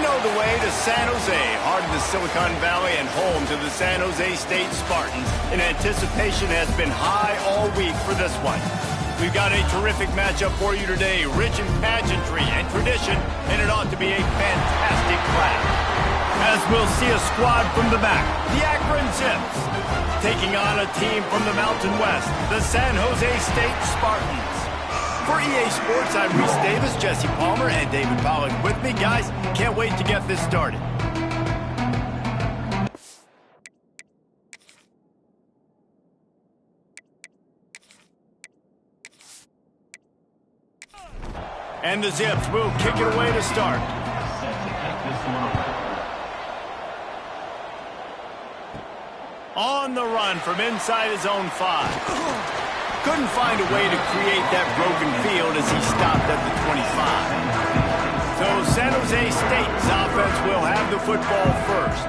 know the way to San Jose, heart of the Silicon Valley and home to the San Jose State Spartans. And anticipation has been high all week for this one. We've got a terrific matchup for you today, rich in pageantry and tradition, and it ought to be a fantastic clash. As we'll see a squad from the back, the Akron Zips, taking on a team from the Mountain West, the San Jose State Spartans. For EA Sports, I'm Reese Davis, Jesse Palmer, and David Pollack with me. Guys, can't wait to get this started. And the Zips will kick it away to start. On the run from inside his own 5. Couldn't find a way to create that broken field as he stopped at the 25. So San Jose State's offense will have the football first.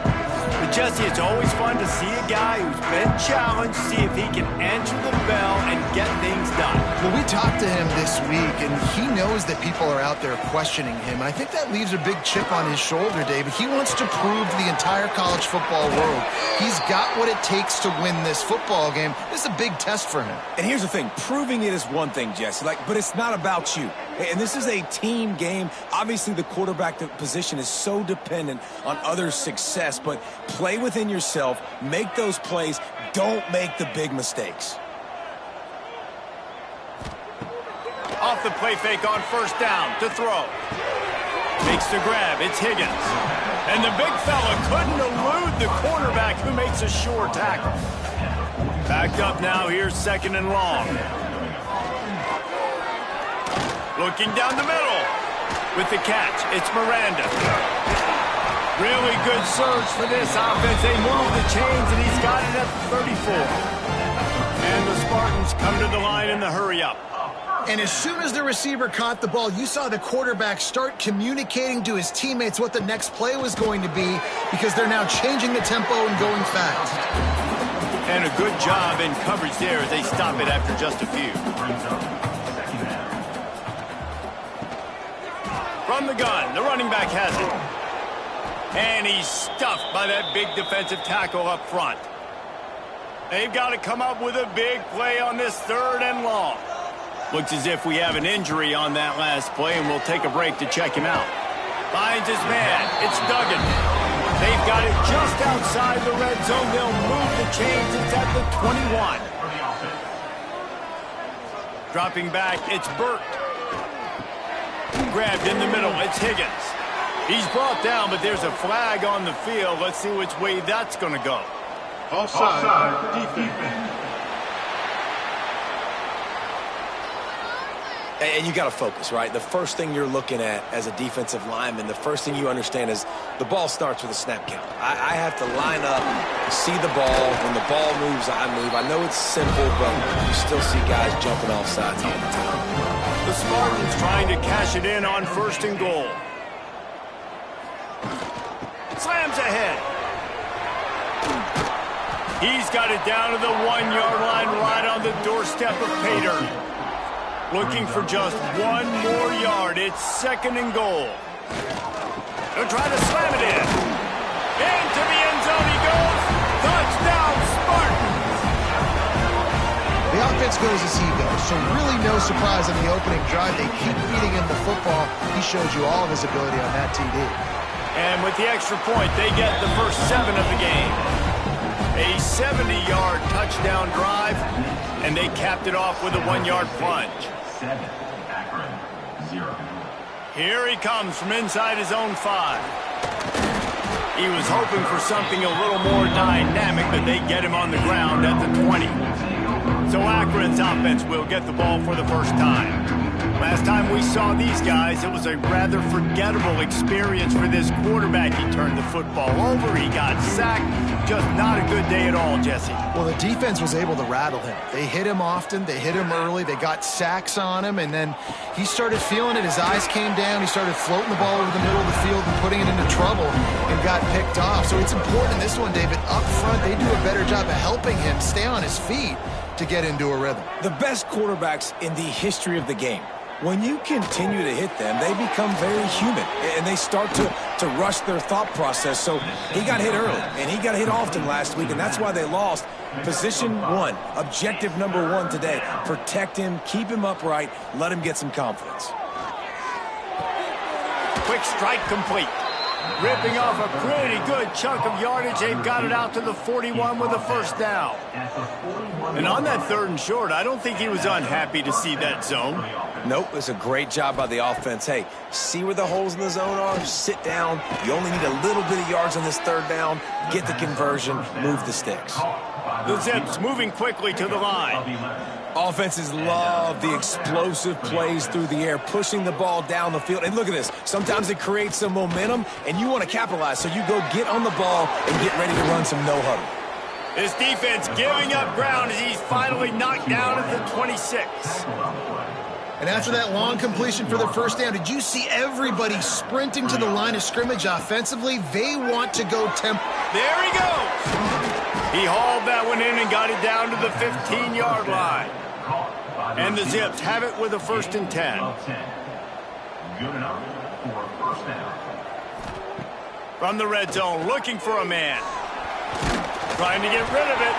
But Jesse, it's always fun to see a guy who's been challenged, see if he can answer the bell and get things done. Well, we talked to him this week, and he knows that people are out there questioning him. And I think that leaves a big chip on his shoulder, David. He wants to prove to the entire college football world he's got what it takes to win this football game. This is a big test for him. And here's the thing. Proving it is one thing, Jesse, but it's not about you. And this is a team game. Obviously, the quarterback position is so dependent on others' success, but play within yourself, make those plays, don't make the big mistakes. Off the play fake on first down to throw. Makes the grab, it's Higgins. And the big fella couldn't elude the cornerback who makes a sure tackle. Backed up now, here's second and long. Looking down the middle. With the catch, it's Miranda. Really good surge for this offense. They move the chains, and he's got it at the 34. And the Spartans come to the line in the hurry-up. And as soon as the receiver caught the ball, you saw the quarterback start communicating to his teammates what the next play was going to be because they're now changing the tempo and going fast. And a good job in coverage there as they stop it after just a few. From the gun, the running back has it. And he's stuffed by that big defensive tackle up front. They've got to come up with a big play on this third and long. Looks as if we have an injury on that last play, and we'll take a break to check him out. Finds his man. It's Duggan. They've got it just outside the red zone. They'll move the chains. It's at the 21. Dropping back, it's Burt. Grabbed in the middle, it's Higgins. He's brought down, but there's a flag on the field. Let's see which way that's going to go. Offside, defense. And you got to focus, right? The first thing you're looking at as a defensive lineman, the first thing you understand is the ball starts with a snap count. I have to line up, see the ball. When the ball moves, I move. I know it's simple, but you still see guys jumping off sides all the time. The Spartans trying to cash it in on first and goal. Slams ahead. He's got it down to the 1-yard line right on the doorstep of Pater. Looking for just one more yard. It's second and goal. They'll try to slam it in. Into the end zone he goes. Touchdown, Spartans. The offense goes as he goes, so really no surprise on the opening drive. They keep feeding him the football. He showed you all of his ability on that TD. And with the extra point, they get the first 7 of the game. A 70-yard touchdown drive, and they capped it off with a 1-yard plunge. 7, Akron, 0. Here he comes from inside his own 5. He was hoping for something a little more dynamic, but they get him on the ground at the 20. So Akron's offense will get the ball for the first time. Last time we saw these guys, it was a rather forgettable experience for this quarterback. He turned the football over, he got sacked. Just not a good day at all, Jesse. Well, the defense was able to rattle him. They hit him often, they hit him early, they got sacks on him, and then he started feeling it. His eyes came down, he started floating the ball over the middle of the field and putting it into trouble and got picked off. So it's important in this one, David, up front, they do a better job of helping him stay on his feet to get into a rhythm. The best quarterbacks in the history of the game when you continue to hit them, they become very human, and they start to rush their thought process. So he got hit early, and he got hit often last week, and that's why they lost. Position one, objective number one today. Protect him, keep him upright, let him get some confidence. Quick strike complete. Ripping off a pretty good chunk of yardage. They've got it out to the 41 with a first down. And on that 3rd and short, I don't think he was unhappy to see that zone. Nope, it's a great job by the offense. Hey, see where the holes in the zone are? Sit down. You only need a little bit of yards on this 3rd down. Get the conversion, move the sticks. The Zips moving quickly to the line. Offenses love the explosive plays through the air, pushing the ball down the field. And look at this. Sometimes it creates some momentum, and you want to capitalize. So you go get on the ball and get ready to run some no-huddle. His defense giving up ground as he's finally knocked down at the 26. And after that long completion for the first down, did you see everybody sprinting to the line of scrimmage offensively? They want to go tempo. There he goes. He hauled that one in and got it down to the 15-yard line. And the Zips have it with a 1st and 10. Good enough for a first down. From the red zone, looking for a man. Trying to get rid of it.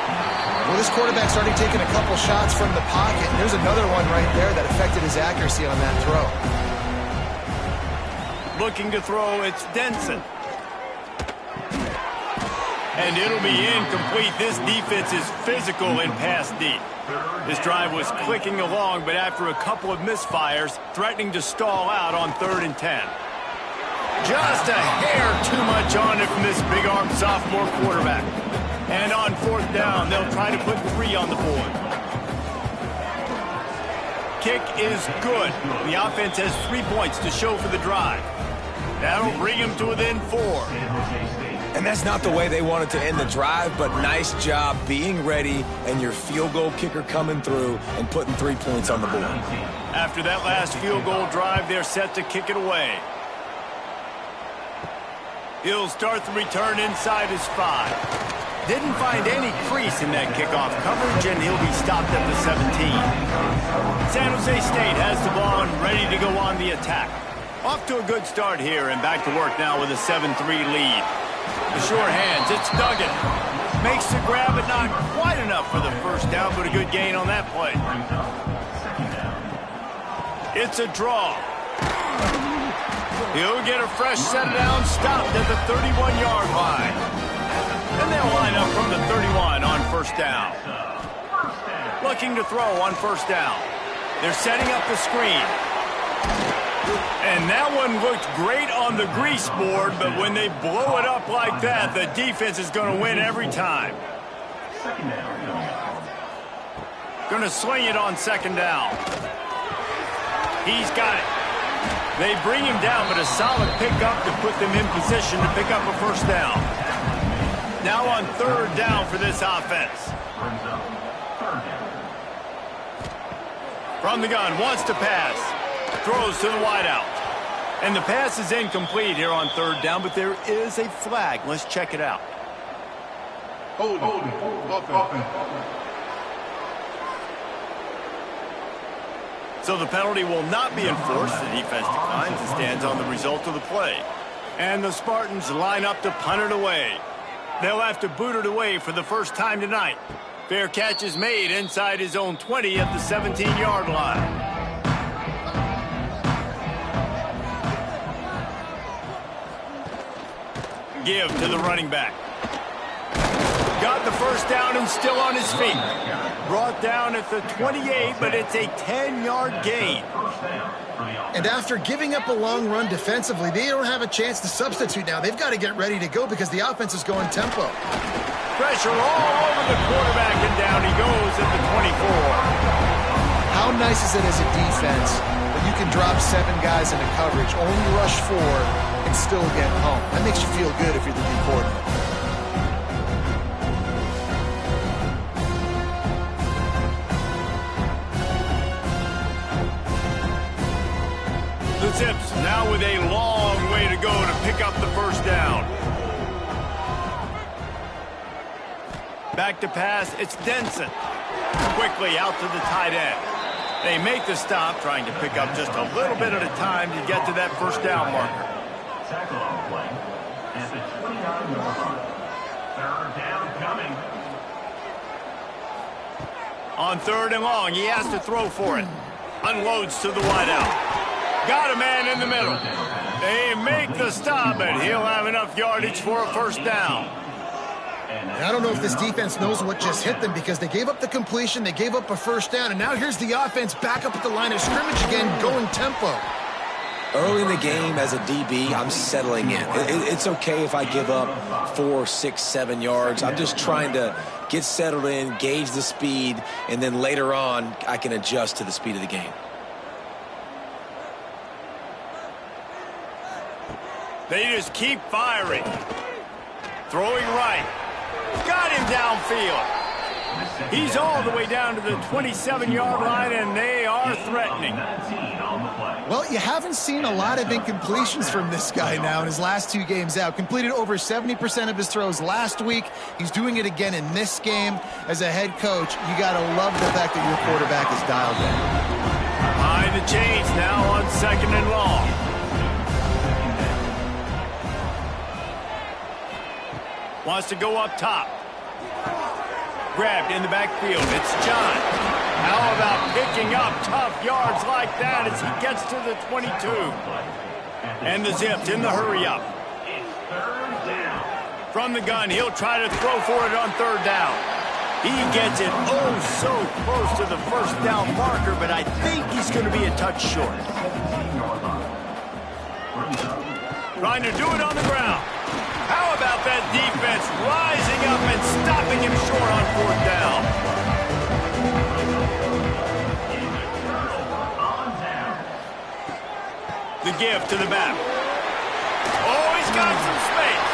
Well, this quarterback started taking a couple shots from the pocket. And there's another one right there that affected his accuracy on that throw. Looking to throw, it's Denson. And it'll be incomplete. This defense is physical in pass deep. This drive was clicking along, but after a couple of misfires, threatening to stall out on 3rd and 10. Just a hair too much on it from this big-armed sophomore quarterback. And on 4th down, they'll try to put 3 on the board. Kick is good. The offense has 3 points to show for the drive. That'll bring them to within 4. And that's not the way they wanted to end the drive, but nice job being ready and your field goal kicker coming through and putting 3 points on the board. After that last field goal drive, they're set to kick it away. He'll start the return inside his 5. Didn't find any crease in that kickoff coverage, and he'll be stopped at the 17. San Jose State has the ball and ready to go on the attack. Off to a good start here, and back to work now with a 7-3 lead. The sure hands, it's Duggan. Makes the grab, but not quite enough for the first down, but a good gain on that play. It's a draw. He'll get a fresh set down, stopped at the 31-yard line. And they'll line up from the 31 on first down. Looking to throw on first down. They're setting up the screen. And that one looked great on the grease board, but when they blow it up like that, the defense is going to win every time. Going to sling it on 2nd down. He's got it. They bring him down, but a solid pickup to put them in position to pick up a first down. Now on 3rd down for this offense. From the gun, wants to pass. Throws to the wideout. And the pass is incomplete here on 3rd down, but there is a flag. Let's check it out. Hold it. So the penalty will not be enforced. The defense declines and stands on the result of the play. And the Spartans line up to punt it away. They'll have to boot it away for the first time tonight. Fair catch is made inside his own 20 at the 17-yard line. Give to the running back. Got the first down and still on his feet. Brought down at the 28, but it's a 10-yard gain. And after giving up a long run defensively, they don't have a chance to substitute now. They've got to get ready to go because the offense is going tempo. Pressure all over the quarterback, and down he goes at the 24. How nice is it as a defense that you can drop 7 guys into coverage, only rush 4, and still get home? That makes you feel good if you're the D coordinator. The Zips now with a long way to go to pick up the first down. Back to pass, it's Denson. Quickly out to the tight end. They make the stop, trying to pick up just a little bit at a time to get to that first down marker. Tackle on the play at the 29-yard line. Third down coming. On third and long, he has to throw for it. Unloads to the wideout. Got a man in the middle. They make the stop, and he'll have enough yardage for a first down. And I don't know if this defense knows what just hit them because they gave up the completion, they gave up a first down, and now here's the offense back up at the line of scrimmage again, going tempo. Early in the game as a DB, I'm settling in. It's okay if I give up 4, 6, 7 yards. I'm just trying to get settled in, gauge the speed, and then later on, I can adjust to the speed of the game. They just keep firing. Throwing right. Got him downfield. He's all the way down to the 27-yard line, and they are threatening. Well, you haven't seen a lot of incompletions from this guy now in his last 2 games out. Completed over 70% of his throws last week. He's doing it again in this game. As a head coach, you got to love the fact that your quarterback is dialed in. Behind the chains now on second and long. Wants to go up top. Grabbed in the backfield. It's John. How about picking up tough yards like that as he gets to the 22? And the zipped in the hurry up. From the gun, he'll try to throw for it on third down. He gets it oh so close to the first down marker, but I think he's going to be a touch short. Trying to do it on the ground. How about that defense rising up and stopping him short on fourth down? The give to the back. Oh, he's got some space.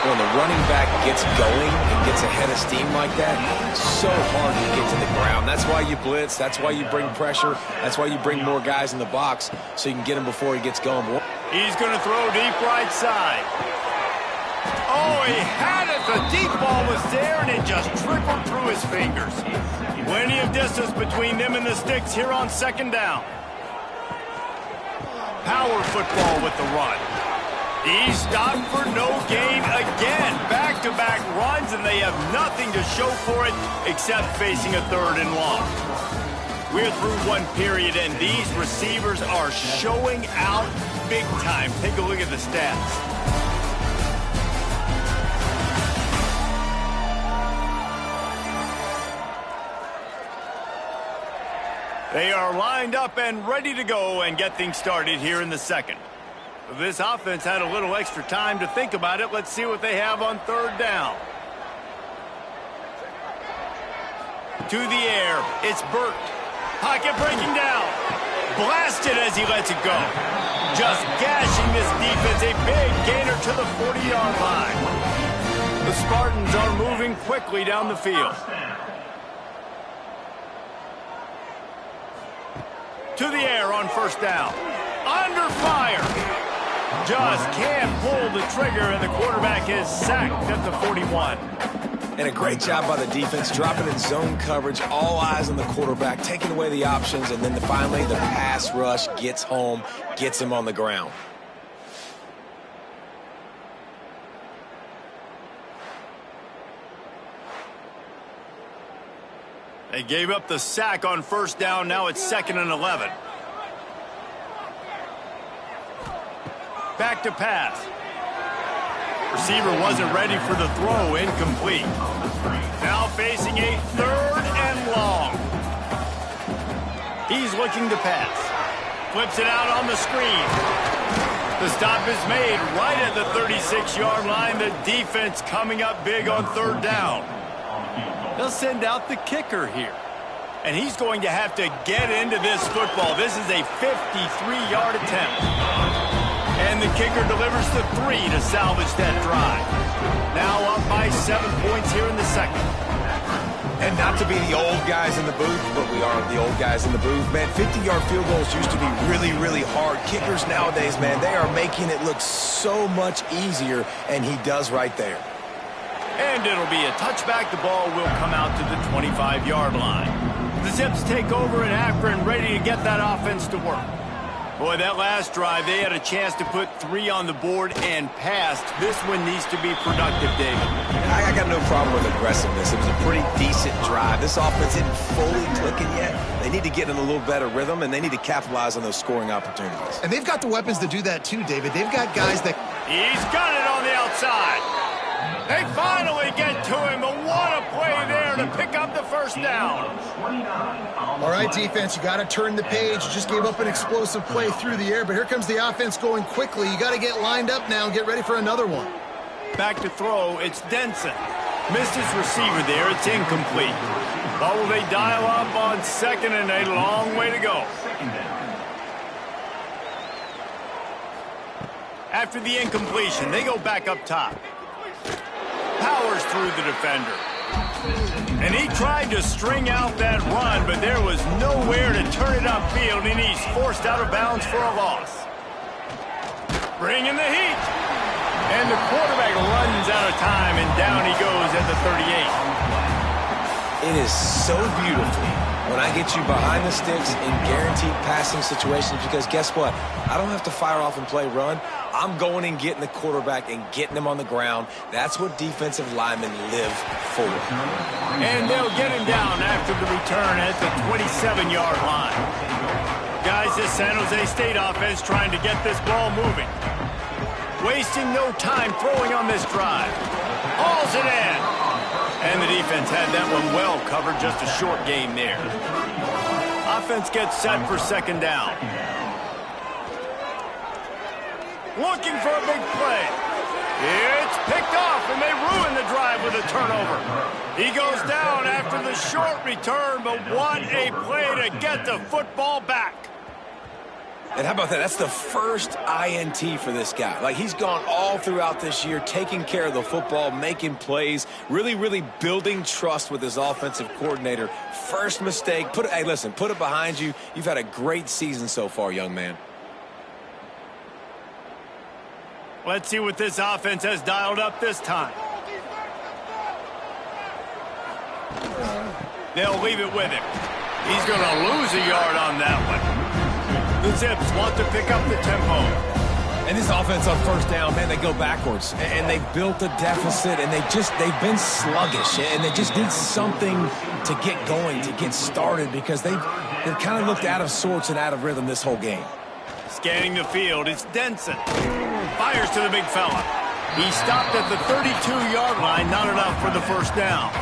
When the running back gets going and gets ahead of steam like that, it's so hard to get to the ground. That's why you blitz. That's why you bring pressure. That's why you bring more guys in the box so you can get him before he gets going. He's going to throw deep right side. Oh, he had it. The deep ball was there, and it just trickled through his fingers. Plenty of distance between them and the sticks here on second down. Power football with the run. He's stopped for no gain again. Back-to-back runs, and they have nothing to show for it except facing a third and long. We're through one period, and these receivers are showing out big time. Take a look at the stats. They are lined up and ready to go and get things started here in the second. This offense had a little extra time to think about it. Let's see what they have on third down. To the air, it's Burt. Pocket breaking down. Blasted as he lets it go. Just gashing this defense, a big gainer to the 40-yard line. The Spartans are moving quickly down the field. To the air on first down. Under fire. Just can't pull the trigger, and the quarterback is sacked at the 41. And a great job by the defense, dropping in zone coverage, all eyes on the quarterback, taking away the options, and then finally the pass rush gets home, gets him on the ground. They gave up the sack on first down. Now it's 2nd and 11. Back to pass. Receiver wasn't ready for the throw. Incomplete. Now facing a third and long. He's looking to pass. Flips it out on the screen. The stop is made right at the 36-yard line. The defense coming up big on third down. They'll send out the kicker here. And he's going to have to get into this football. This is a 53-yard attempt. And the kicker delivers the 3 to salvage that drive. Now up by 7 points here in the second. And not to be the old guys in the booth, but we are the old guys in the booth. Man, 50-yard field goals used to be really, really hard. Kickers nowadays, man, they are making it look so much easier, and he does right there. And it'll be a touchback. The ball will come out to the 25-yard line. The Zips take over in Akron, ready to get that offense to work. Boy, that last drive, they had a chance to put 3 on the board and passed. This one needs to be productive, David. I got no problem with aggressiveness. It was a pretty decent drive. This offense isn't fully clicking yet. They need to get in a little better rhythm, and they need to capitalize on those scoring opportunities. And they've got the weapons to do that too, David. They've got guys that... He's got it on the outside. They finally get to him, but what a play there to pick up the first down. All right, defense, you got to turn the page. You just gave up an explosive play through the air, but here comes the offense going quickly. You got to get lined up now and get ready for another one. Back to throw, it's Denson. Missed his receiver there, it's incomplete. But will they dial up on 2nd and a long way to go? After the incompletion, they go back up top. Powers through the defender. And he tried to string out that run, but there was nowhere to turn it upfield, and he's forced out of bounds for a loss. Bringing the heat. And the quarterback runs out of time, and down he goes at the 38. It is so beautiful when I get you behind the sticks in guaranteed passing situations, because guess what? I don't have to fire off and play run. I'm going and getting the quarterback and getting him on the ground. That's what defensive linemen live for. And they'll get him down after the return at the 27-yard line. Guys, this San Jose State offense trying to get this ball moving. Wasting no time throwing on this drive. Hauls it in. And the defense had that one well covered, just a short gain there. Offense gets set for 2nd down. Looking for a big play. It's picked off, and they ruin the drive with a turnover. He goes down after the short return, but what a play to get the football back. And how about that? That's the first INT for this guy. Like, he's gone all throughout this year, taking care of the football, making plays, really building trust with his offensive coordinator. First mistake. Hey, listen, put it behind you. You've had a great season so far, young man. Let's see what this offense has dialed up this time. They'll leave it with him. He's going to lose a yard on that one. The Zips want to pick up the tempo. And this offense on 1st down, man, they go backwards. And they built a deficit, and they've been sluggish. And they just need something to get going, to get started, because they've kind of looked out of sorts and out of rhythm this whole game. Scanning the field, it's Denson. Fires to the big fella. He stopped at the 32-yard line, not enough for the 1st down.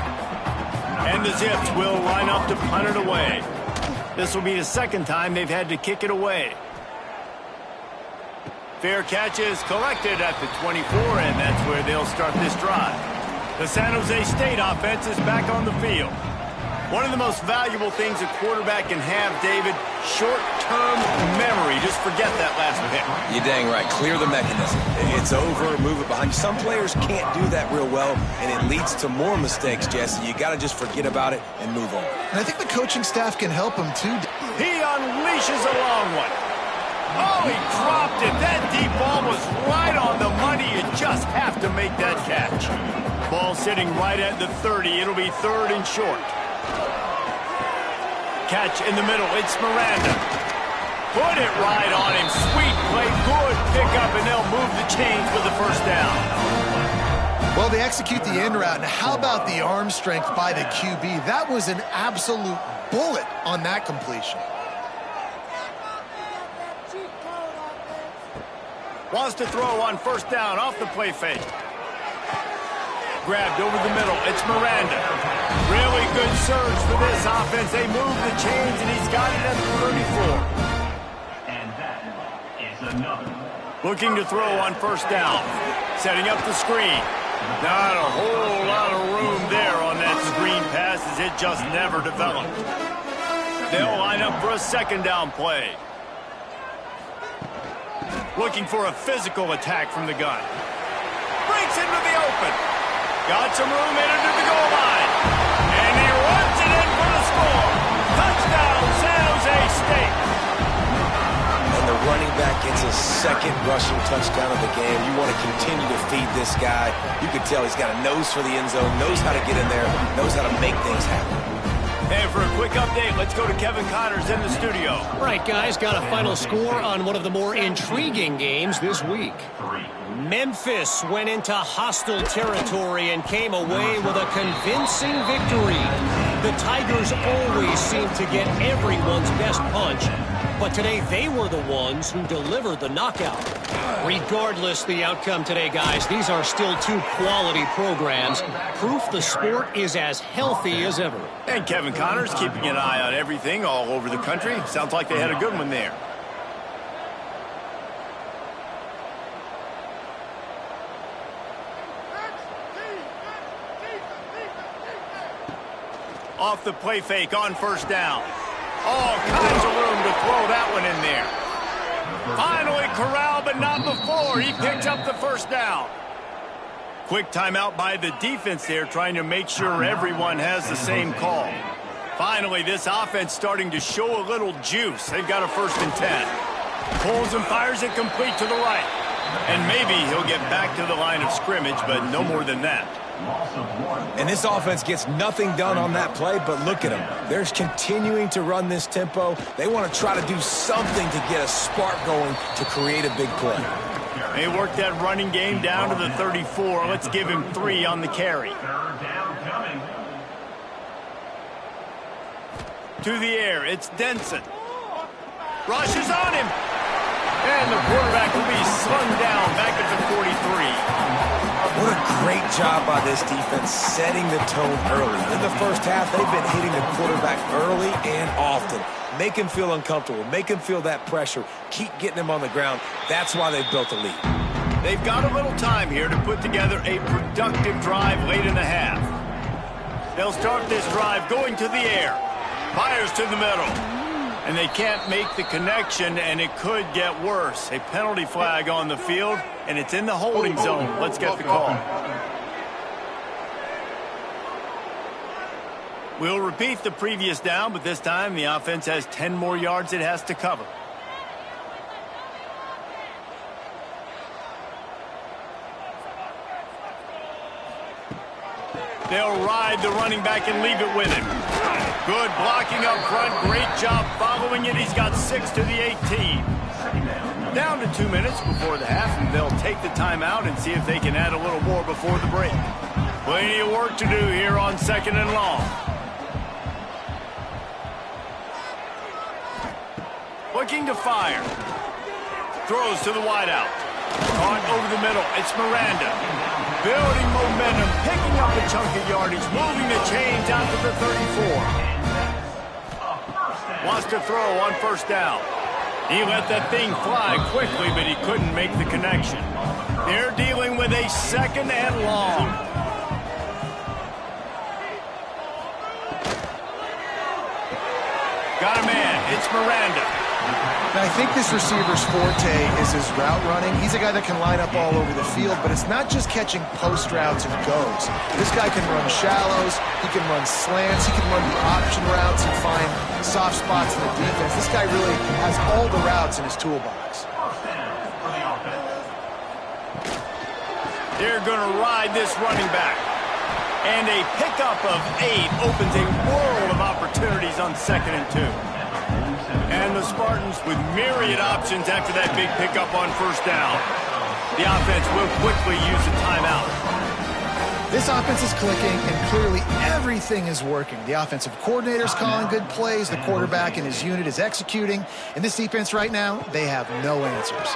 And the Zips will line up to punt it away. This will be the 2nd time they've had to kick it away. Fair catch is collected at the 24, and that's where they'll start this drive. The San Jose State offense is back on the field. One of the most valuable things a quarterback can have, David, short-term memory. Just forget that last pick. You're dang right. Clear the mechanism. It's over, move it behind you. Some players can't do that real well, and it leads to more mistakes, Jesse. You got to just forget about it and move on. And I think the coaching staff can help him too. He unleashes a long one. Oh, he dropped it. That deep ball was right on the money. You just have to make that catch. Ball sitting right at the 30. It'll be 3rd and short. Catch in the middle, it's Miranda. Put it right on him, sweet play, good pickup, and they'll move the chains with the 1st down. Well, they execute the end route, and how about the arm strength by the QB? That was an absolute bullet on that completion. Wants to throw on 1st down, off the play fake. Grabbed over the middle, it's Miranda. Really good surge for this offense. They move the chains, and he's got it at the 34. And that is another. Looking to throw on 1st down. Setting up the screen. Not a whole lot of room there on that screen pass, as it just never developed. They'll line up for a 2nd down play. Looking for a physical attack from the gun. Breaks into the open. Got some room in under the goal line. And he runs it in for the score. Touchdown, San Jose State. And the running back gets his 2nd rushing touchdown of the game. You want to continue to feed this guy. You can tell he's got a nose for the end zone, knows how to get in there, knows how to make things happen. And for a quick update, let's go to Kevin Connors in the studio. Right, guys, got a final score on one of the more intriguing games this week. Memphis went into hostile territory and came away with a convincing victory. The Tigers always seem to get everyone's best punch, but today they were the ones who delivered the knockout. Regardless the outcome today, guys, these are still two quality programs. Proof the sport is as healthy as ever. And Kevin Connors keeping an eye on everything all over the country. Sounds like they had a good one there. Off the play fake on first down. All kinds of room to throw that one in there. Finally corralled, but not before. He picks up the first down. Quick timeout by the defense there, trying to make sure everyone has the same call. Finally, this offense starting to show a little juice. They've got a 1st and 10. Pulls and fires it complete to the right. And maybe he'll get back to the line of scrimmage, but no more than that. And this offense gets nothing done on that play, but look at them. They're continuing to run this tempo. They want to try to do something to get a spark going to create a big play. They worked that running game down to the 34. Let's give him 3 on the carry. To the air, it's Denson. Rushes on him. And the quarterback will be slung down back at the 43. What a great job by this defense setting the tone early. In the first half, they've been hitting the quarterback early and often. Make him feel uncomfortable. Make him feel that pressure. Keep getting him on the ground. That's why they've built a lead. They've got a little time here to put together a productive drive late in the half. They'll start this drive going to the air. Fires to the middle. And they can't make the connection, and it could get worse. A penalty flag on the field, and it's in the holding zone. Let's get the call. We'll repeat the previous down, but this time the offense has 10 more yards it has to cover. They'll ride the running back and leave it with him. Good blocking up front. Great job following it. He's got 6 to the 18. Down to 2 minutes before the half, and they'll take the timeout and see if they can add a little more before the break. Plenty of work to do here on 2nd and long. Looking to fire. Throws to the wideout. Caught over the middle. It's Miranda. Building momentum, picking up a chunk of yardage, moving the chains out to the 34. Wants to throw on first down. He let that thing fly quickly, but he couldn't make the connection. They're dealing with a 2nd and long. Got a man. It's Miranda. Now, I think this receiver's forte is his route running. He's a guy that can line up all over the field, but it's not just catching post routes and goes. This guy can run shallows, he can run slants, he can run the option routes and find soft spots in the defense. This guy really has all the routes in his toolbox. They're going to ride this running back. And a pickup of 8 opens a world of opportunities on 2nd and 2. And the Spartans with myriad options after that big pickup on first down. The offense will quickly use a timeout. This offense is clicking, and clearly everything is working. The offensive coordinator's calling good plays. The quarterback and his unit is executing. And this defense right now, they have no answers.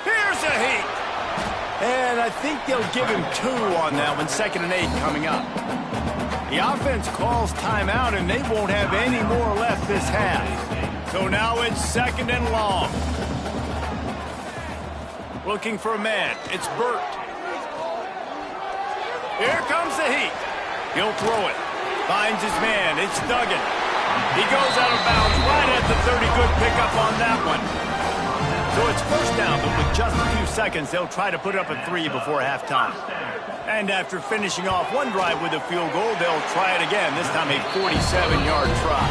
Here's a heat. And I think they'll give him 2 on that one. 2nd and 8 coming up. The offense calls timeout, and they won't have any more left this half. So now it's 2nd and long. Looking for a man. It's Burt. Here comes the heat. He'll throw it. Finds his man. It's Duggan. He goes out of bounds right at the 30. Good pickup on that one. So it's first down, but with just a few seconds, they'll try to put up a 3 before halftime. And after finishing off one drive with a field goal, they'll try it again, this time a 47-yard try.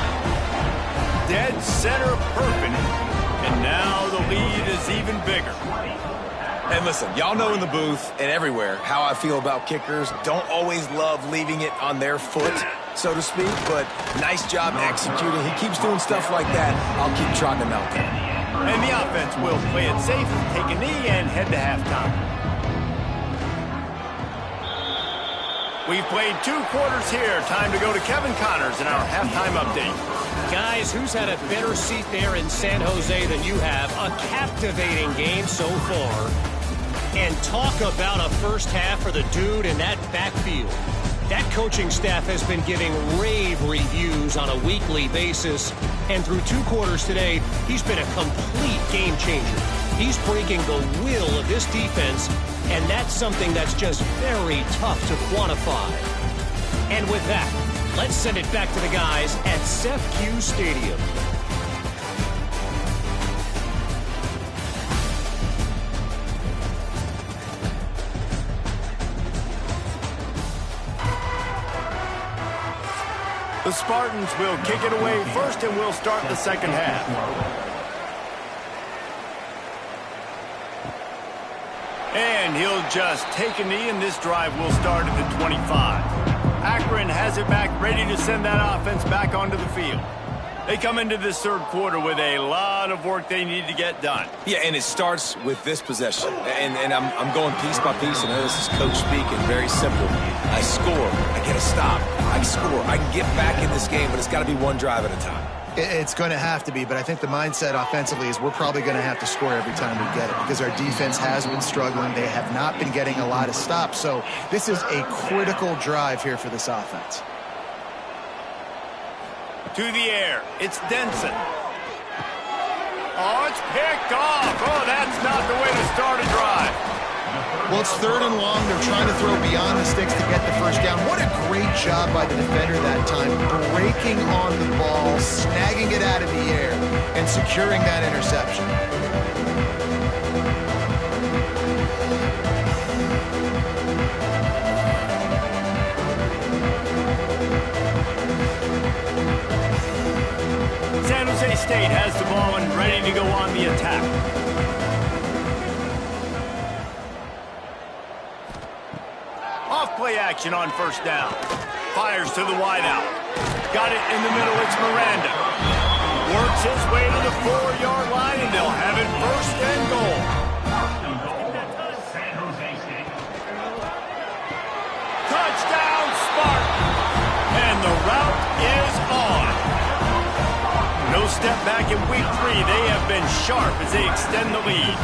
Dead center perfect. And now the lead is even bigger. And listen, y'all know in the booth and everywhere how I feel about kickers. Don't always love leaving it on their foot. so to speak, but nice job executing. He keeps doing stuff like that. I'll keep trotting him out there. And the offense will play it safe, take a knee, and head to halftime. We've played 2 quarters here. Time to go to Kevin Connors in our halftime update. Guys, who's had a better seat there in San Jose than you have? A captivating game so far. And talk about a first half for the dude in that backfield. That coaching staff has been giving rave reviews on a weekly basis. And through 2 quarters today, he's been a complete game changer. He's breaking the will of this defense, and that's something that's just very tough to quantify. And with that, let's send it back to the guys at SEFQ Stadium. The Spartans will kick it away first, and we'll start the second half. And he'll just take a knee, and this drive will start at the 25. Akron has it back, ready to send that offense back onto the field. They come into this 3rd quarter with a lot of work they need to get done. Yeah, and it starts with this possession. And I'm going piece by piece, and this is coach speaking. Very simple. I score. I get a stop. I score. I can get back in this game, but it's got to be one drive at a time. It's going to have to be, but I think the mindset offensively is we're probably going to have to score every time we get it because our defense has been struggling. They have not been getting a lot of stops, so this is a critical drive here for this offense. To the air, it's Denson. Oh, it's picked off. Oh, that's not the way to start a drive. Well, it's 3rd and long. They're trying to throw beyond the sticks to get the first down. What a great job by the defender that time, breaking on the ball, snagging it out of the air, and securing that interception. San Jose State has the ball and ready to go on the attack. Off-play action on first down. Fires to the wideout. Got it in the middle, it's Miranda. Works his way to the 4-yard line, and they'll have it 1st and goal. San Jose State. Touchdown, Spartan! And the route is on. No step back in week 3. They have been sharp as they extend the lead.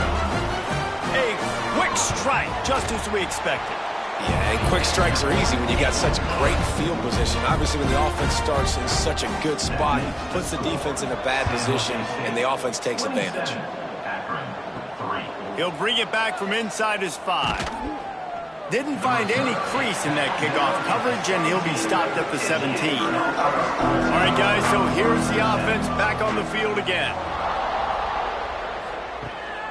A quick strike, just as we expected. Yeah, and quick strikes are easy when you got such great field position. Obviously, when the offense starts in such a good spot, puts the defense in a bad position, and the offense takes advantage. He'll bring it back from inside his 5. Didn't find any crease in that kickoff coverage, and he'll be stopped at the 17. All right, guys, so here's the offense back on the field again.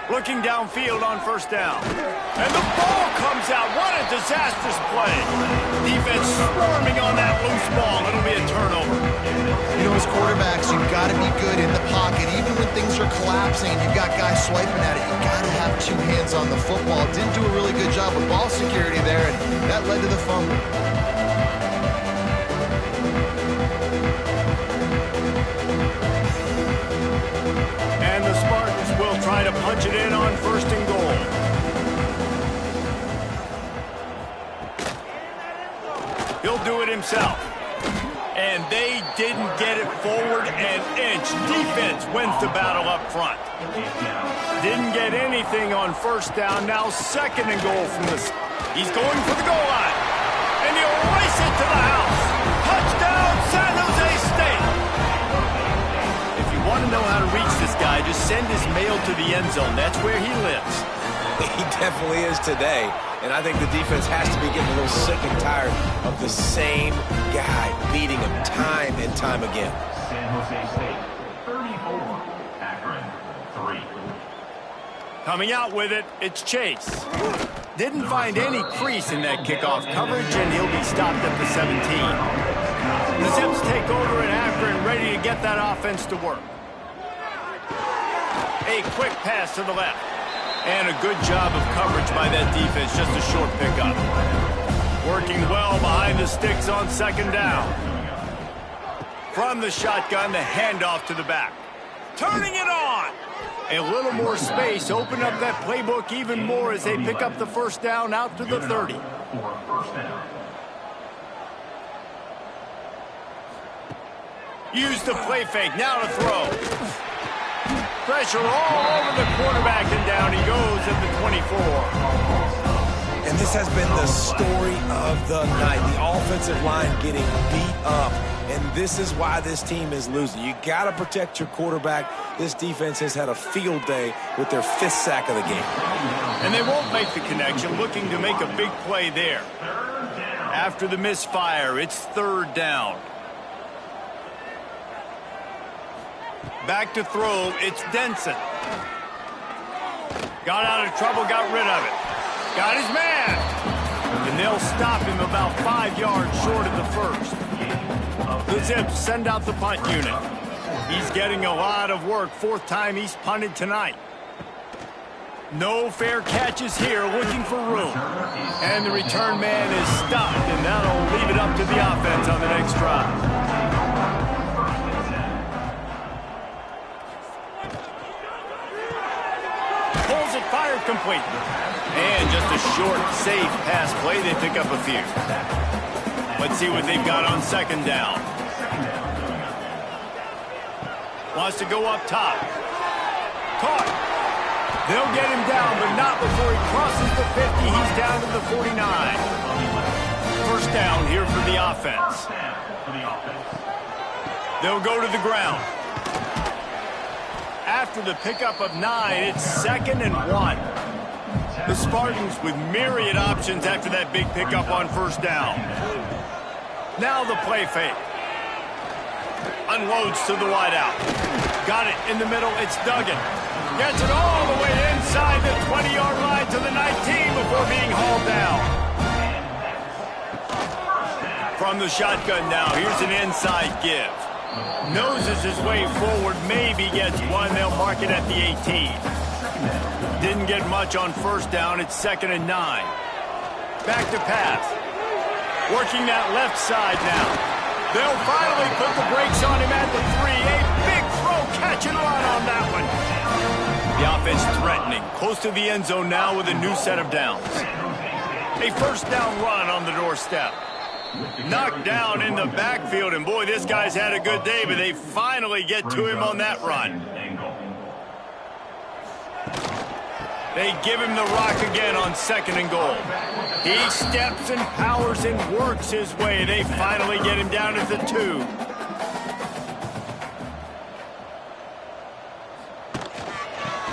Looking downfield on first down. And the ball comes out. What a disastrous play. Defense swarming on that loose ball. It'll be a turnover. You know, as quarterbacks, you've got to be good in the pocket. Even when things are collapsing and you've got guys swiping at it, you've got to have 2 hands on the football. Didn't do a really good job with ball security there, and that led to the fumble. And the Spartans will try to punch it in on 1st and goal. He'll do it himself. And they didn't get it forward an inch. Defense wins the battle up front. Didn't get anything on first down. Now 2nd and goal from the... He's going for the goal line. And he'll race it to the house. Touchdown, San Jose State. If you want to know how to reach this guy, just send his mail to the end zone. That's where he lives. He definitely is today. And I think the defense has to be getting a little sick and tired of the same guy beating him time and time again. San Jose State, 34. Akron, 3. Coming out with it, it's Chase. Didn't find any crease in that kickoff coverage, and he'll be stopped at the 17. The Zips take over in Akron, ready to get that offense to work. A quick pass to the left. And a good job of coverage by that defense, just a short pickup. Working well behind the sticks on 2nd down. From the shotgun, the handoff to the back. Turning it on. A little more space. Open up that playbook even more as they pick up the first down out to the 30. Use the play fake. Now to throw. Pressure all over the quarterback, and down he goes at the 24. And this has been the story of the night. The offensive line getting beat up. And this is why this team is losing. You got to protect your quarterback. This defense has had a field day with their 5th sack of the game. And they won't make the connection, looking to make a big play there. After the misfire, it's 3rd down. Back to throw, it's Denson. Got out of trouble, got rid of it. Got his man. And they'll stop him about 5 yards short of the first. The Zips send out the punt unit. He's getting a lot of work. 4th time he's punted tonight. No fair catches here, looking for room. And the return man is stopped, and that'll leave it up to the offense on the next drive. Pulls it, fired complete. And just a short, safe pass play. They pick up a few. Let's see what they've got on 2nd down. Wants to go up top. Caught. They'll get him down, but not before he crosses the 50. He's down to the 49. First down here for the offense. They'll go to the ground. After the pickup of 9, it's 2nd and 1. The Spartans with myriad options after that big pickup on 1st down. Now the play fake. Unloads to the wideout. Got it in the middle. It's Duggan. Gets it all the way inside the 20-yard line to the 19 before being hauled down. From the shotgun now, here's an inside give. Noses his way forward, maybe gets one. They'll mark it at the 18. Didn't get much on 1st down. It's 2nd and 9. Back to pass. Working that left side now. They'll finally put the brakes on him at the 3. A big throw, catch and run on that one. The offense threatening. Close to the end zone now with a new set of downs. A 1st down run on the doorstep. Knocked down in the backfield, and boy, this guy's had a good day, but they finally get to him on that run. They give him the rock again on 2nd and goal. He steps and powers and works his way. They finally get him down at the 2.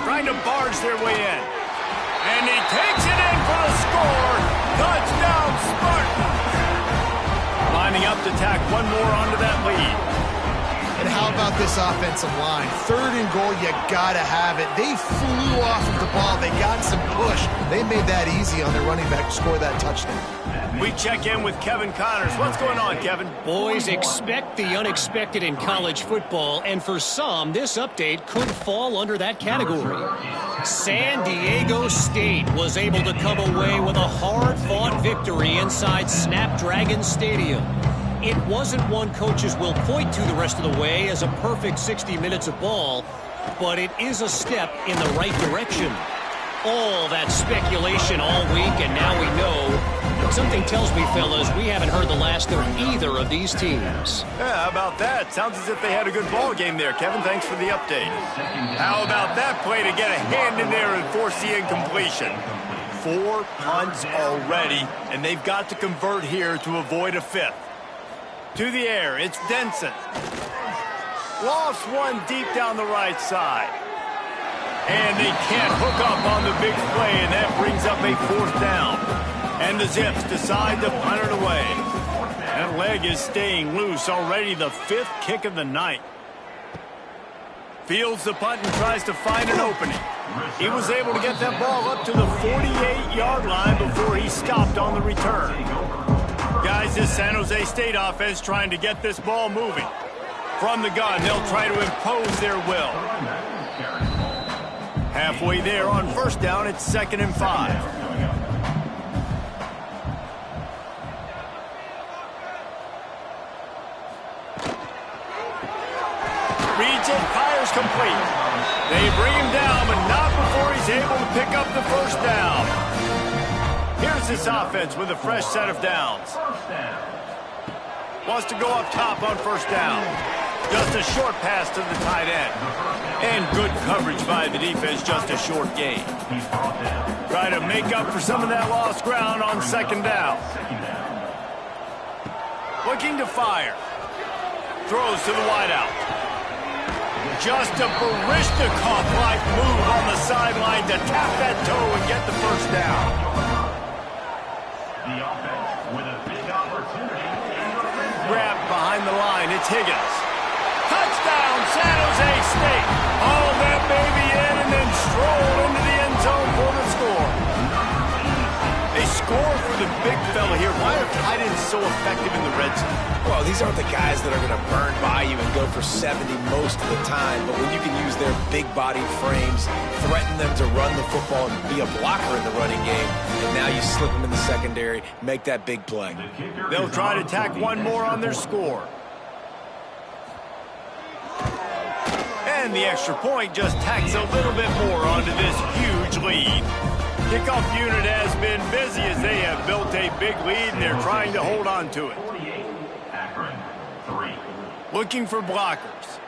Trying to barge their way in. And he takes it in for a score. Touchdown, Spartans! Lining up to tack one more onto that lead. And how about this offensive line? 3rd and goal, you gotta have it. They flew off of the ball. They got some push. They made that easy on their running back to score that touchdown. We check in with Kevin Connors. What's going on, Kevin? Boys, expect the unexpected in college football, and for some, this update could fall under that category. San Diego State was able to come away with a hard-fought victory inside Snapdragon Stadium. It wasn't one coaches will point to the rest of the way as a perfect 60 minutes of ball, but it is a step in the right direction. All that speculation all week, and now we know. Something tells me, fellas, we haven't heard the last of either of these teams. Yeah, how about that? Sounds as if they had a good ball game there, Kevin. Thanks for the update. How about that play to get a hand in there and force the incompletion? 4 punts already, and they've got to convert here to avoid a 5th. To the air, it's Denson. Lost one deep down the right side. And they can't hook up on the big play, and that brings up a 4th down. And the Zips decide to punt it away. That leg is staying loose already, the 5th kick of the night. Fields the punt and tries to find an opening. He was able to get that ball up to the 48-yard line before he stopped on the return. Guys, this San Jose State offense trying to get this ball moving. From the gun, they'll try to impose their will. Halfway there on 1st down, it's 2nd and 5. complete. They bring him down, but not before he's able to pick up the first down. Here's this offense with a fresh set of downs. Wants to go up top on first down. Just a short pass to the tight end. And good coverage by the defense, just a short gain. Try to make up for some of that lost ground on second down. Looking to fire. Throws to the wideout. Just a Barishnikov-like move on the sideline to tap that toe and get the first down. The offense with a big opportunity. Grab behind the line. It's Higgins. Touchdown, San Jose State. Haul that baby in and then stroll into the end zone for the score. They score for the big fella here. Why are tight ends so effective in the red zone? Well, these aren't the guys that are going to burn by you and go for 70 most of the time, but when you can use their big-bodied frames, threaten them to run the football and be a blocker in the running game, and now you slip them in the secondary, make that big play. They'll try to tack one more on their score. And the extra point just tacks a little bit more onto this huge lead. Kickoff unit has been busy as they have built a big lead and they're trying to hold on to it. 48, Akron, 3. Looking for blockers.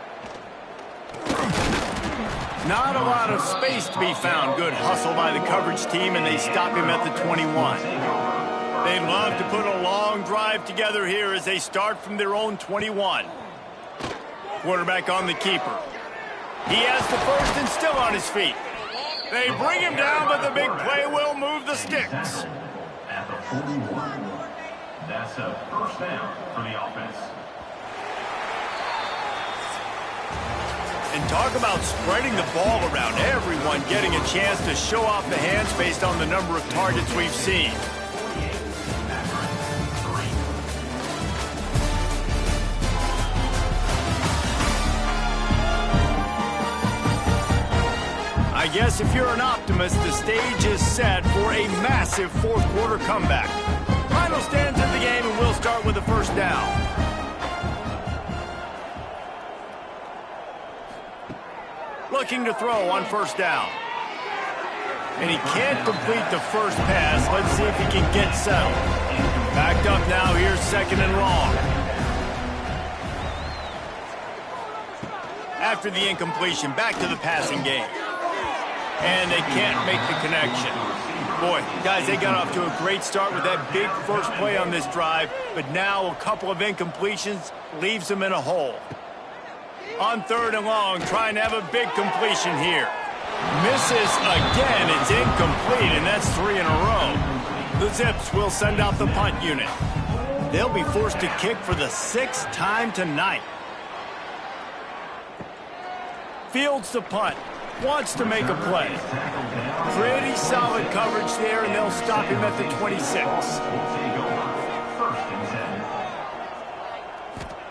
Not a lot of space to be found. Good hustle by the coverage team, and they stop him at the 21. They'd love to put a long drive together here as they start from their own 21. Quarterback on the keeper. He has the first and still on his feet. They bring him down, but the big play will move the sticks. At the 41. That's a first down for the offense. And talk about spreading the ball around. Everyone getting a chance to show off the hands based on the number of targets we've seen. I guess if you're an optimist, the stage is set for a massive fourth quarter comeback. Final stands in the game, and we'll start with the first down. Looking to throw on first down. And he can't complete the first pass. Let's see if he can get settled. Backed up now, here's second and long. After the incompletion, back to the passing game. And they can't make the connection. Boy, guys, they got off to a great start with that big first play on this drive, but now a couple of incompletions leaves them in a hole. On third and long, trying to have a big completion here. Misses again, it's incomplete, and that's 3 in a row. The Zips will send out the punt unit. They'll be forced to kick for the 6th time tonight. Fields the punt. Wants to make a play. Pretty solid coverage there, and they'll stop him at the 26.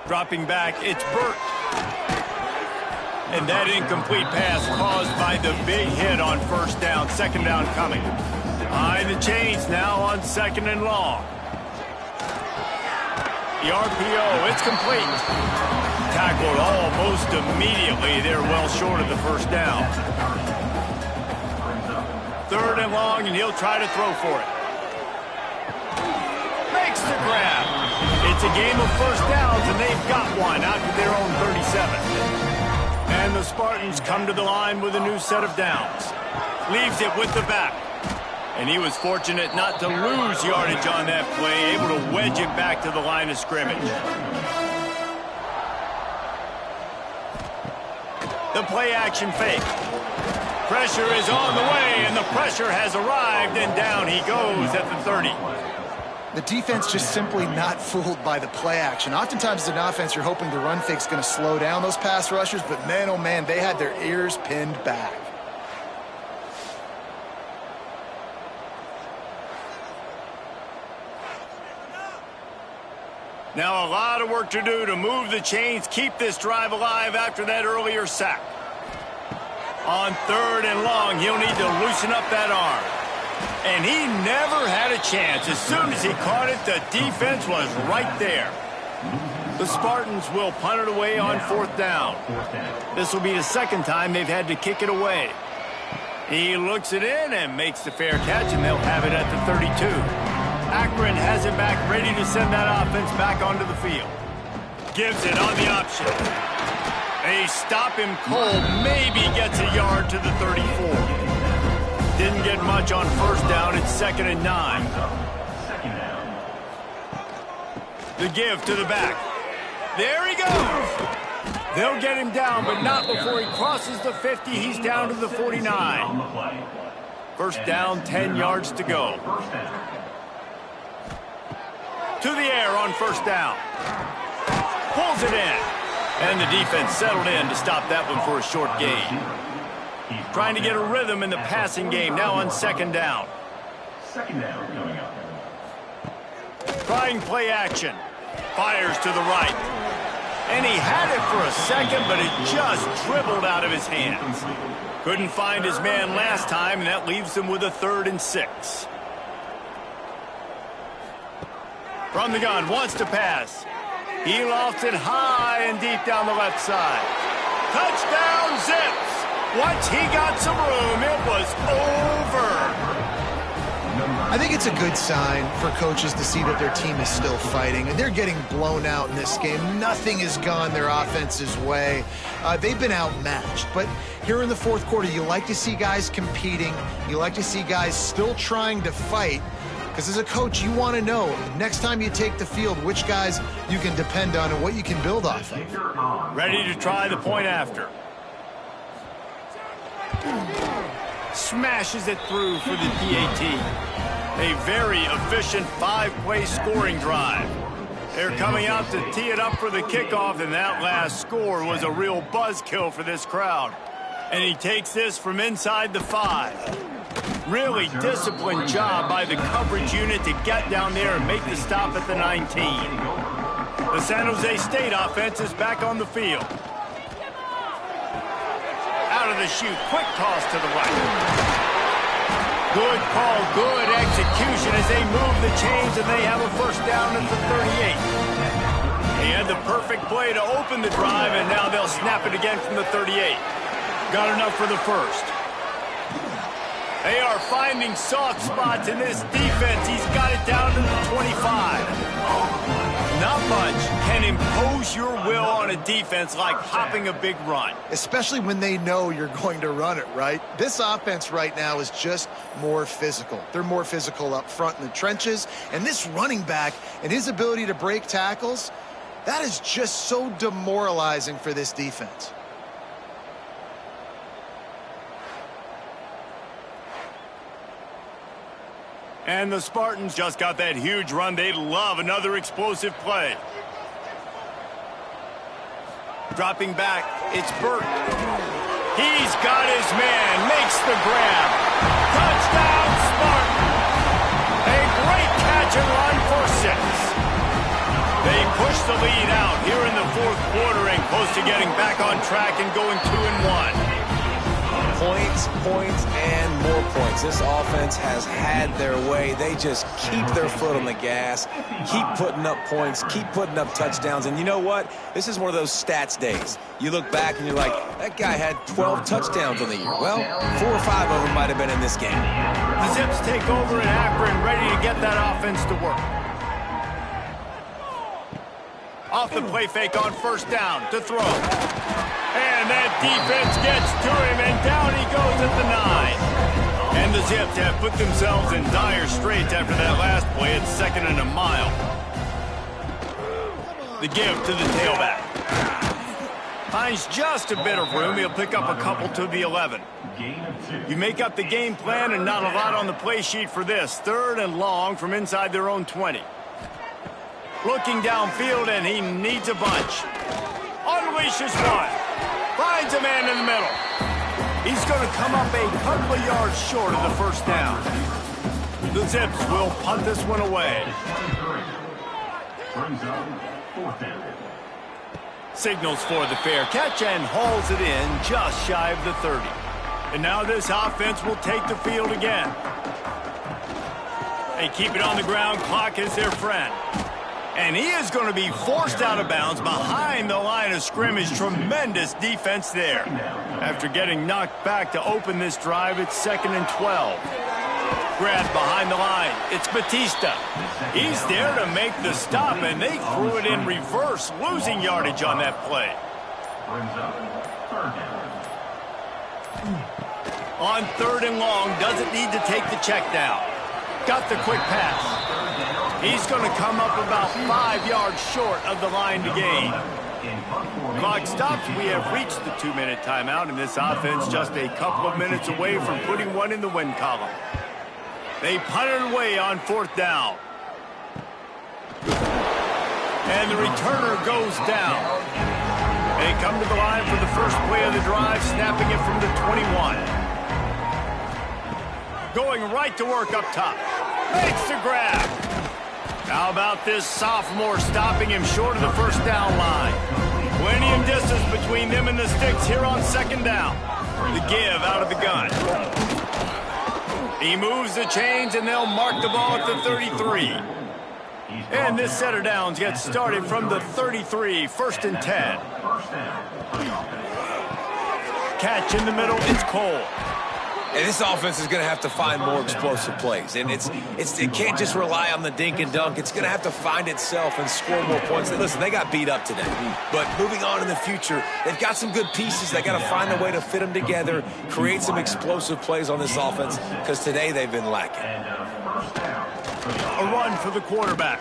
Dropping back, it's Burt. And that incomplete pass caused by the big hit on first down. Second down coming. Behind the chains now on second and long. The RPO, it's complete. Tackled almost immediately. They're well short of the first down. Third and long, and he'll try to throw for it. Makes the grab. It's a game of first downs, and they've got one out to their own 37. And the Spartans come to the line with a new set of downs. Leaves it with the back. And he was fortunate not to lose yardage on that play, able to wedge it back to the line of scrimmage. The play action fake. Pressure is on the way, and the pressure has arrived, and down he goes at the 30. The defense just simply not fooled by the play action. Oftentimes as an offense, you're hoping the run fake's going to slow down those pass rushers, but man, oh man, they had their ears pinned back. Now a lot of work to do to move the chains, keep this drive alive after that earlier sack. On third and long, he'll need to loosen up that arm. And he never had a chance. As soon as he caught it, the defense was right there. The Spartans will punt it away on 4th down. This will be the second time they've had to kick it away. He looks it in and makes the fair catch, and they'll have it at the 32. Akron has it back, ready to send that offense back onto the field. Gives it on the option. They stop him cold, maybe gets a yard to the 34. Didn't get much on 1st down. It's 2nd and 9. The give to the back. There he goes. They'll get him down, but not before he crosses the 50. He's down to the 49. 1st down, 10 yards to go. To the air on 1st down. Pulls it in. And the defense settled in to stop that one for a short gain. Trying to get a rhythm in the passing game now on 2nd down. 2nd down coming up. Trying play action. Fires to the right. And he had it for a second, but it just dribbled out of his hands. Couldn't find his man last time, and that leaves him with a 3rd and 6. From the gun, wants to pass. He lofts it high and deep down the left side. Touchdown, Zips! Once he got some room, it was over. I think it's a good sign for coaches to see that their team is still fighting, and they're getting blown out in this game. Nothing has gone their offense's way. They've been outmatched, but here in the 4th quarter, you like to see guys competing. You like to see guys still trying to fight, because as a coach, you want to know next time you take the field which guys you can depend on and what you can build off of. Ready to try the point after. Smashes it through for the PAT. A very efficient 5-play scoring drive. They're coming out to tee it up for the kickoff, and that last score was a real buzzkill for this crowd. And he takes this from inside the 5. Really disciplined job by the coverage unit to get down there and make the stop at the 19. The San Jose State offense is back on the field. Out of the chute, quick toss to the right. Good call, good execution as they move the chains, and they have a 1st down at the 38. He had the perfect play to open the drive, and now they'll snap it again from the 38. Got enough for the 1st. They are finding soft spots in this defense. He's got it down to the 25. Not much can impose your will on a defense like hopping a big run. Especially when they know you're going to run it, right? This offense right now is just more physical. They're more physical up front in the trenches. And this running back and his ability to break tackles, that is just so demoralizing for this defense. And the Spartans just got that huge run. They love another explosive play. Dropping back, it's Burt. He's got his man, makes the grab. Touchdown, Spartan! A great catch and run for 6. They push the lead out here in the 4th quarter and close to getting back on track and going 2-1. Points, and more points. This offense has had their way. They just keep their foot on the gas, keep putting up points, keep putting up touchdowns. And you know what? This is one of those stats days. You look back and you're like, that guy had 12 touchdowns on the year. Well, 4 or 5 of them might have been in this game. The Zips take over in Akron, ready to get that offense to work. Off the play fake on 1st down to throw. And that defense gets to him, and down he goes at the 9. And the Zips have put themselves in dire straits after that last play. It's 2nd and a mile. The give to the tailback. Finds just a bit of room. He'll pick up a couple to the 11. You make up the game plan, and not a lot on the play sheet for this. 3rd and long from inside their own 20. Looking downfield, and he needs a bunch. Unleashes one. Finds a man in the middle. He's going to come up a couple of yards short of the 1st down. The Zips will punt this one away. Signals for the fair catch and hauls it in just shy of the 30. And now this offense will take the field again. They keep it on the ground. Clock is their friend. And he is going to be forced out of bounds behind the line of scrimmage. Tremendous defense there. After getting knocked back to open this drive, it's 2nd and 12. Grab behind the line. It's Batista. He's there to make the stop, and they threw it in reverse, losing yardage on that play. On 3rd and long, doesn't need to take the check down. Got the quick pass. He's going to come up about 5 yards short of the line to gain. Clock stops. We have reached the 2-minute timeout, and this offense just a couple of minutes away from putting one in the win column. They punt it away on 4th down. And the returner goes down. They come to the line for the first play of the drive, snapping it from the 21. Going right to work up top. Makes the grab. How about this sophomore stopping him short of the first down line? Plenty of distance between them and the sticks here on 2nd down. The give out of the gun. He moves the chains, and they'll mark the ball at the 33. And this set of downs gets started from the 33, 1st and 10. Catch in the middle, it's Cole. And this offense is going to have to find more explosive plays. And it can't just rely on the dink and dunk. It's going to have to find itself and score more points. And listen, they got beat up today. But moving on in the future, they've got some good pieces. They got to find a way to fit them together, create some explosive plays on this offense, because today they've been lacking. A run for the quarterback.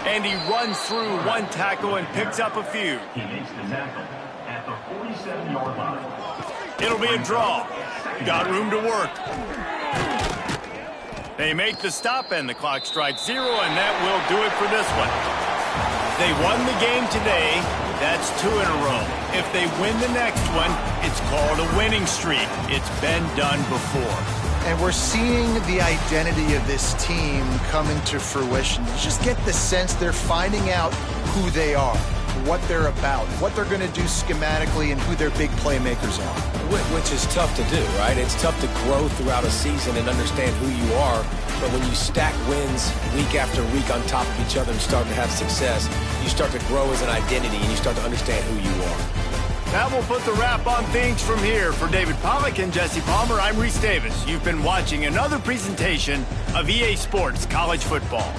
And he runs through one tackle and picks up a few. He makes the tackle at the 47-yard line. It'll be a draw. Got room to work. They make the stop, and the clock strikes 0, and that will do it for this one. They won the game today. That's 2 in a row. If they win the next one, it's called a winning streak. It's been done before. And we're seeing the identity of this team come into fruition. You just get the sense they're finding out who they are, what they're about, what they're going to do schematically, and who their big playmakers are. Which is tough to do, right? It's tough to grow throughout a season and understand who you are. But when you stack wins week after week on top of each other and start to have success, you start to grow as an identity and you start to understand who you are. That will put the wrap on things from here. For David Pollack and Jesse Palmer, I'm Reese Davis. You've been watching another presentation of EA Sports College Football.